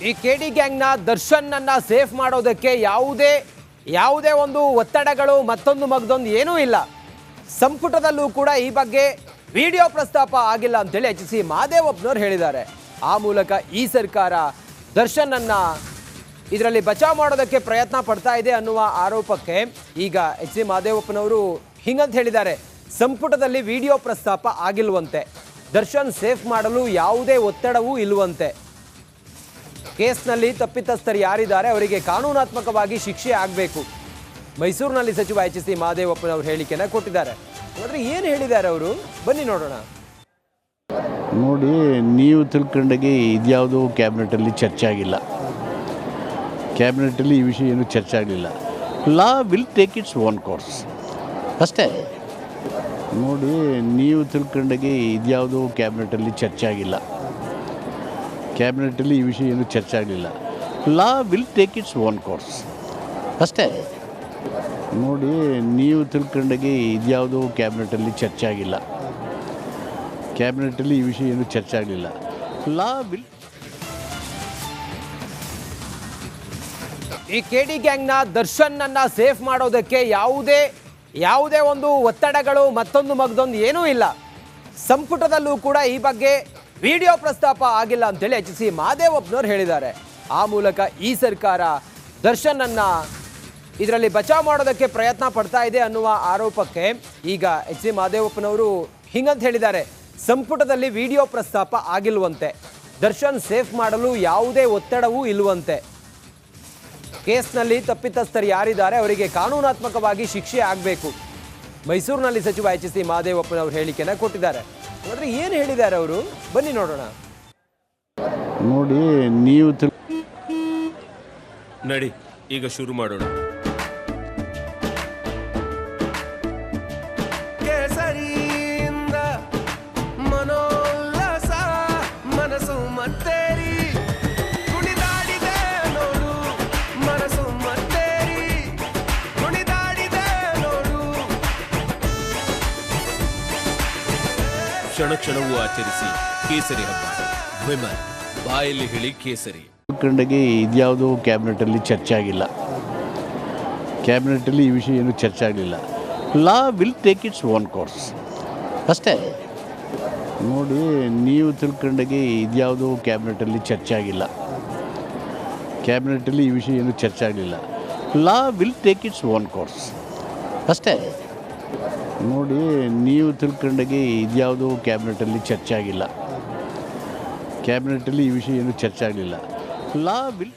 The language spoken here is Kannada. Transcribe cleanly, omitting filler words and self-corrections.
ಈ ಕೆಡಿ ಗ್ಯಾಂಗ್ನ ದರ್ಶನ್ನನ್ನ ಸೇಫ್ ಮಾಡೋದಕ್ಕೆ ಯಾವುದೇ ಒಂದು ಒತ್ತಡಗಳು ಮತ್ತೊಂದು ಮಗದೊಂದು ಏನೂ ಇಲ್ಲ. ಸಂಪುಟದಲ್ಲೂ ಕೂಡ ಈ ಬಗ್ಗೆ ವಿಡಿಯೋ ಪ್ರಸ್ತಾಪ ಆಗಿಲ್ಲ ಅಂತೇಳಿ ಎಚ್ ಸಿ ಮಹದೇವಪ್ಪನವರು ಹೇಳಿದ್ದಾರೆ. ಆ ಮೂಲಕ ಈ ಸರ್ಕಾರ ದರ್ಶನ್ನನ್ನ ಇದರಲ್ಲಿ ಬಚಾವ್ ಮಾಡೋದಕ್ಕೆ ಪ್ರಯತ್ನ ಪಡ್ತಾ ಇದೆ ಅನ್ನುವ ಆರೋಪಕ್ಕೆ ಈಗ ಎಚ್ ಸಿ ಮಹದೇವಪ್ಪನವರು ಹಿಂಗಂತ ಹೇಳಿದ್ದಾರೆ. ಸಂಪುಟದಲ್ಲಿ ವಿಡಿಯೋ ಪ್ರಸ್ತಾಪ ಆಗಿಲ್ವಂತೆ, ದರ್ಶನ್ ಸೇಫ್ ಮಾಡಲು ಯಾವುದೇ ಒತ್ತಡವೂ ಇಲ್ಲವಂತೆ, ಕೇಸ್ನಲ್ಲಿ ತಪ್ಪಿತಸ್ಥರು ಯಾರಿದ್ದಾರೆ ಅವರಿಗೆ ಕಾನೂನಾತ್ಮಕವಾಗಿ ಶಿಕ್ಷೆ ಆಗಬೇಕು. ಮೈಸೂರಿನಲ್ಲಿ ಸಚಿವ ಎಚ್ ಸಿ ಮಹದೇವಪ್ಪನವರು ಹೇಳಿಕೆಯನ್ನು ಕೊಟ್ಟಿದ್ದಾರೆ. ಆದರೆ ಏನು ಹೇಳಿದ್ದಾರೆ ಅವರು, ಬನ್ನಿ ನೋಡೋಣ. ನೋಡಿ, ನೀವು ತಿಳ್ಕೊಂಡಾಗೆ ಇದ್ಯಾವುದೋ ಕ್ಯಾಬಿನೆಟಲ್ಲಿ ಚರ್ಚೆ ಆಗಿಲ್ಲ. ಕ್ಯಾಬಿನೆಟಲ್ಲಿ ಈ ವಿಷಯ ಏನು ಚರ್ಚೆ ಆಗಲಿಲ್ಲ. Law will take its own course ಅಷ್ಟೇ. ನೋಡಿ, ನೀವು ತಿಳ್ಕೊಂಡಾಗೆ ಇದ್ಯಾವುದೋ ಕ್ಯಾಬಿನೆಟಲ್ಲಿ ಚರ್ಚೆ ಆಗಿಲ್ಲ. ಕ್ಯಾಬಿನೆಟಲ್ಲಿ ಈ ವಿಷಯ ಏನು ಚರ್ಚೆ ಆಗಲಿಲ್ಲ. Law will take its own course ಅಷ್ಟೇ. ನೋಡಿ, ನೀವು ತಿಳ್ಕೊಂಡಾಗೆ ಇದ್ಯಾವುದೋ ಕ್ಯಾಬಿನೆಟಲ್ಲಿ ಚರ್ಚೆ ಆಗಿಲ್ಲ. ಕ್ಯಾಬಿನೆಟಲ್ಲಿ ಈ ವಿಷಯ ಏನು ಚರ್ಚೆ ಆಗಲಿಲ್ಲ. ಲಾ ವಿಲ್ ಈ ಕೆಡಿ ಗ್ಯಾಂಗ್ನ ದರ್ಶನ್ನನ್ನ ಸೇಫ್ ಮಾಡೋದಕ್ಕೆ ಯಾವುದೇ ಒಂದು ಒತ್ತಡಗಳು ಮತ್ತೊಂದು ಮಗದೊಂದು ಏನೂ ಇಲ್ಲ. ಸಂಪುಟದಲ್ಲೂ ಕೂಡ ಈ ಬಗ್ಗೆ ವಿಡಿಯೋ ಪ್ರಸ್ತಾಪ ಆಗಿಲ್ಲ ಅಂತೇಳಿ ಎಚ್ ಸಿ ಮಹದೇವಪ್ಪನವರು ಹೇಳಿದ್ದಾರೆ. ಆ ಮೂಲಕ ಈ ಸರ್ಕಾರ ದರ್ಶನ್ನನ್ನ ಇದರಲ್ಲಿ ಬಚಾವ್ ಮಾಡೋದಕ್ಕೆ ಪ್ರಯತ್ನ ಪಡ್ತಾ ಇದೆ ಅನ್ನುವ ಆರೋಪಕ್ಕೆ ಈಗ ಎಚ್ ಸಿ ಮಹದೇವಪ್ಪನವರು ಹಿಂಗಂತ ಹೇಳಿದ್ದಾರೆ. ಸಂಪುಟದಲ್ಲಿ ವಿಡಿಯೋ ಪ್ರಸ್ತಾಪ ಆಗಿಲ್ವಂತೆ, ದರ್ಶನ್ ಸೇಫ್ ಮಾಡಲು ಯಾವುದೇ ಒತ್ತಡವೂ ಇಲ್ಲವಂತೆ, ಕೇಸ್ನಲ್ಲಿ ತಪ್ಪಿತಸ್ಥರು ಯಾರಿದ್ದಾರೆ ಅವರಿಗೆ ಕಾನೂನಾತ್ಮಕವಾಗಿ ಶಿಕ್ಷೆ ಆಗಬೇಕು. ಮೈಸೂರಿನಲ್ಲಿ ಸಚಿವ ಎಚ್ ಸಿ ಮಹದೇವಪ್ಪನವರು ಹೇಳಿಕೆಯನ್ನು ಕೊಟ್ಟಿದ್ದಾರೆ. ಆದರೆ ಏನು ಹೇಳಿದ್ದಾರೆ ಅವರು, ಬನ್ನಿ ನೋಡೋಣ. ನೋಡಿ, ನೀವು ನಡಿ ಈಗ ಶುರು ಮಾಡೋಣ. ಕೇಸರಿಯಿಂದ ಮನೋಲ್ಲಾಸ ಮನಸ್ಸು ಮತ್ತೇರಿ ಕುಣಿದಾಡಿದೆ ನೋಡು, ಮನಸ್ಸು ಮತ್ತೇರಿ ಕುಣಿದಾಡಿದೆ ನೋಡು. ಕ್ಷಣ ಕ್ಷಣವೂ ಆಚರಿಸಿ ಕೇಸರಿ ಹಬ್ಬ. ವಿಮಲ್ ಬಾಯಲ್ಲಿ ಹೇಳಿ ಕೇಸರಿ. ತಿಳ್ಕೊಂಡಾಗೆ ಇದ್ಯಾವುದೋ ಕ್ಯಾಬಿನೆಟಲ್ಲಿ ಚರ್ಚೆ ಆಗಿಲ್ಲ. ಕ್ಯಾಬಿನೆಟಲ್ಲಿ ಈ ವಿಷಯ ಏನು ಚರ್ಚೆ ಆಗಲಿಲ್ಲ. Law will take its own course ಅಷ್ಟೇ. ನೋಡಿ, ನೀವು ತಿಳ್ಕೊಂಡಾಗೆ ಇದ್ಯಾವುದೋ ಕ್ಯಾಬಿನೆಟಲ್ಲಿ ಚರ್ಚೆ ಆಗಿಲ್ಲ. ಕ್ಯಾಬಿನೆಟಲ್ಲಿ ಈ ವಿಷಯ ಏನು ಚರ್ಚೆ ಆಗಲಿಲ್ಲ. Law will take its own course ಅಷ್ಟೇ. ನೋಡಿ, ನೀವು ತಿಳ್ಕೊಂಡಾಗೆ ಇದ್ಯಾವುದೋ ಕ್ಯಾಬಿನೆಟಲ್ಲಿ ಚರ್ಚೆ ಆಗಿಲ್ಲ. ಕ್ಯಾಬಿನೆಟಲ್ಲಿ ಈ ವಿಷಯ ಏನು ಚರ್ಚೆ ಆಗಲಿಲ್ಲ. Law will